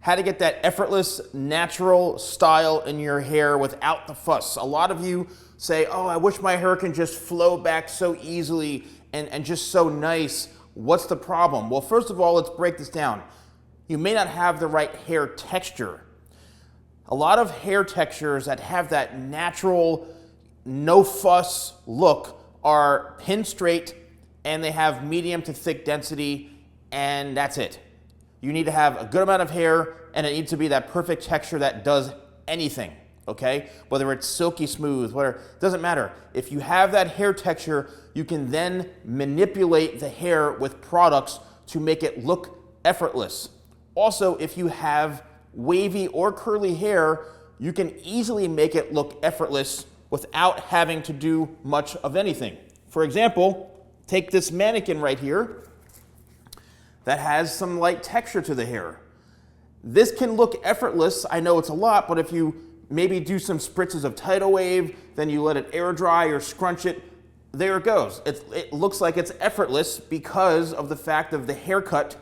how to get that effortless, natural style in your hair without the fuss. A lot of you say, oh, I wish my hair can just flow back so easily and just so nice. What's the problem? Well, first of all, let's break this down. You may not have the right hair texture. A lot of hair textures that have that natural, no fuss look are pin straight and they have medium to thick density, and that's it. You need to have a good amount of hair, and it needs to be that perfect texture that does anything, okay? Whether it's silky smooth, whatever, doesn't matter. If you have that hair texture, you can then manipulate the hair with products to make it look effortless. Also, if you have wavy or curly hair, you can easily make it look effortless without having to do much of anything. For example, take this mannequin right here that has some light texture to the hair. This can look effortless. I know it's a lot, but if you maybe do some spritzes of tidal wave, then you let it air dry or scrunch it, there it goes. It looks like it's effortless because of the fact of the haircut,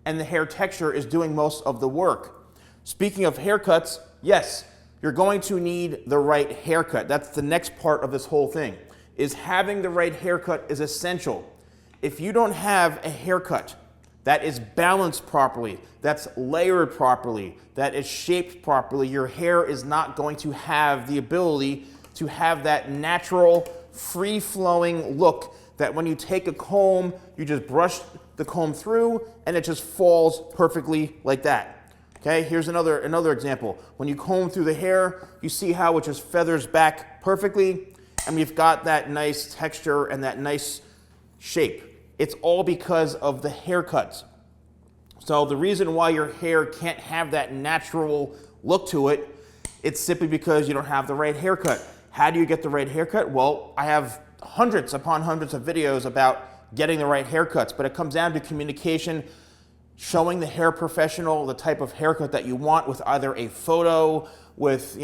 and the hair texture is doing most of the work. Speaking of haircuts, yes, you're going to need the right haircut. That's the next part of this whole thing, is having the right haircut is essential. If you don't have a haircut that is balanced properly, that's layered properly, that is shaped properly, your hair is not going to have the ability to have that natural, free-flowing look that when you take a comb, you just brush the comb through and it just falls perfectly like that. Okay, here's another example. When you comb through the hair, you see how it just feathers back perfectly, and you've got that nice texture and that nice shape. It's all because of the haircuts. So the reason why your hair can't have that natural look to it, it's simply because you don't have the right haircut. How do you get the right haircut? Well, I have hundreds upon hundreds of videos about getting the right haircuts, but it comes down to communication, showing the hair professional the type of haircut that you want with either a photo, with,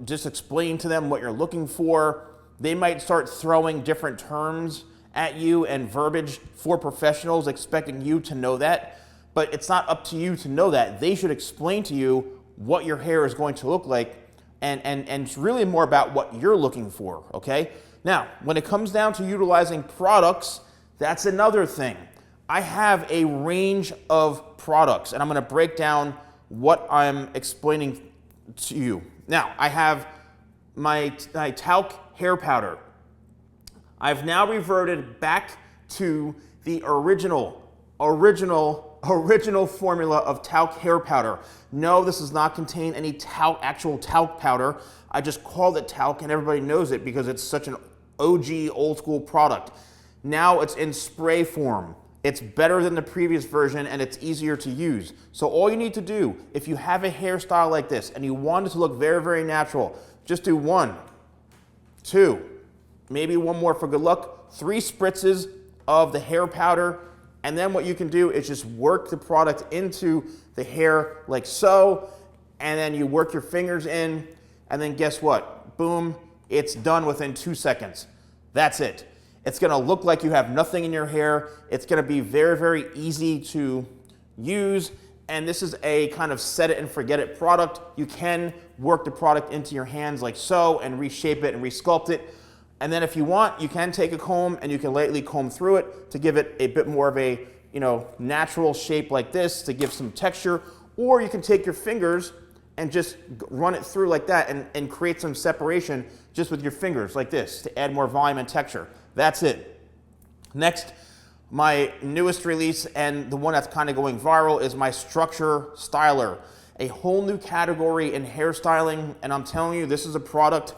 just explain to them what you're looking for. They might start throwing different terms at you and verbiage for professionals, expecting you to know that, but it's not up to you to know that. They should explain to you what your hair is going to look like, and it's really more about what you're looking for, okay? Now, when it comes down to utilizing products, that's another thing. I have a range of products, and I'm gonna break down what I'm explaining to you. Now, I have my talc hair powder. I've now reverted back to the original formula of talc hair powder. No, this does not contain any actual talc powder. I just called it talc, and everybody knows it because it's such an OG old school product. Now it's in spray form. It's better than the previous version, and it's easier to use. So all you need to do, if you have a hairstyle like this and you want it to look very, very natural, just do 1, 2, maybe one more for good luck, 3 spritzes of the hair powder, and then what you can do is just work the product into the hair like so, and then you work your fingers in, and then guess what? Boom, it's done within 2 seconds. That's it. It's gonna look like you have nothing in your hair. It's gonna be very, very easy to use, and this is a kind of set it and forget it product. You can work the product into your hands like so and reshape it and resculpt it. And then if you want, you can take a comb and you can lightly comb through it to give it a bit more of a natural shape like this, to give some texture. Or you can take your fingers and just run it through like that and create some separation just with your fingers like this to add more volume and texture. That's it. Next, my newest release, and the one that's kind of going viral, is my Structure Styler, a whole new category in hairstyling. And I'm telling you, this is a product,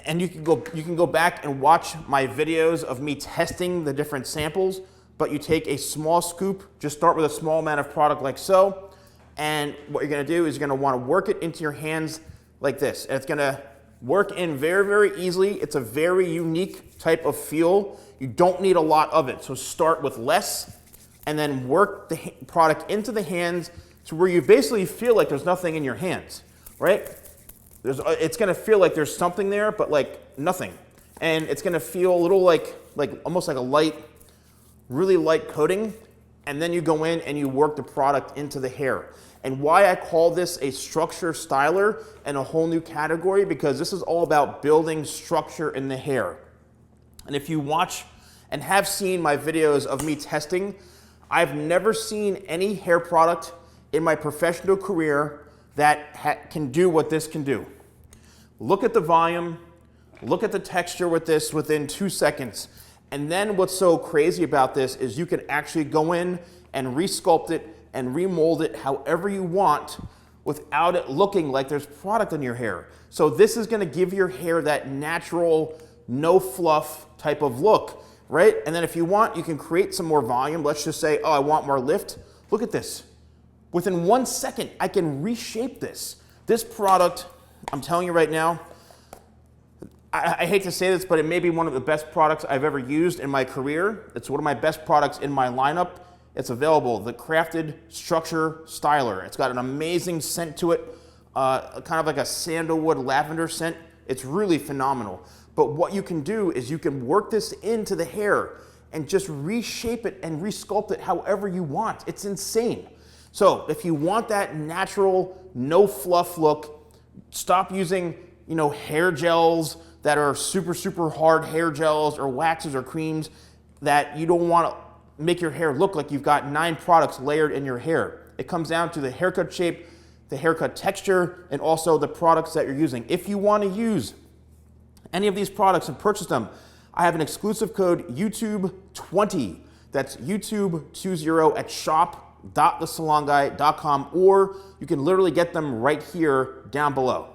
and you can go back and watch my videos of me testing the different samples, but you take a small scoop, just start with a small amount of product like so, and what you're gonna do is you're gonna wanna work it into your hands like this. And it's gonna work in very, very easily. It's a very unique type of feel. You don't need a lot of it, so start with less, and then work the product into the hands to where you basically feel like there's nothing in your hands, right? It's gonna feel like there's something there, but like nothing. And it's gonna feel a little like almost like a light, really light coating. and then you go in and you work the product into the hair. And why I call this a structure styler and a whole new category, because this is all about building structure in the hair. And if you watch and have seen my videos of me testing, I've never seen any hair product in my professional career that can do what this can do. Look at the volume, look at the texture with this within 2 seconds. And then what's so crazy about this is you can actually go in and resculpt it and remold it however you want without it looking like there's product in your hair. So this is gonna give your hair that natural, no fluff type of look, right? And then if you want, you can create some more volume. Let's just say, oh, I want more lift. Look at this. Within 1 second, I can reshape this. This product, I'm telling you right now, I hate to say this, but it may be one of the best products I've ever used in my career. It's one of my best products in my lineup. It's available, the Crafted Structure Styler. It's got an amazing scent to it, kind of like a sandalwood lavender scent. It's really phenomenal. But what you can do is you can work this into the hair and just reshape it and resculpt it however you want. It's insane. So if you want that natural, no fluff look, stop using, hair gels that are super, super hard hair gels or waxes or creams that you don't want to make your hair look like you've got 9 products layered in your hair. It comes down to the haircut shape, the haircut texture, and also the products that you're using. If you want to use any of these products and purchase them, I have an exclusive code YouTube20. That's YouTube20 at shop.thesalonguy.com, or you can literally get them right here down below.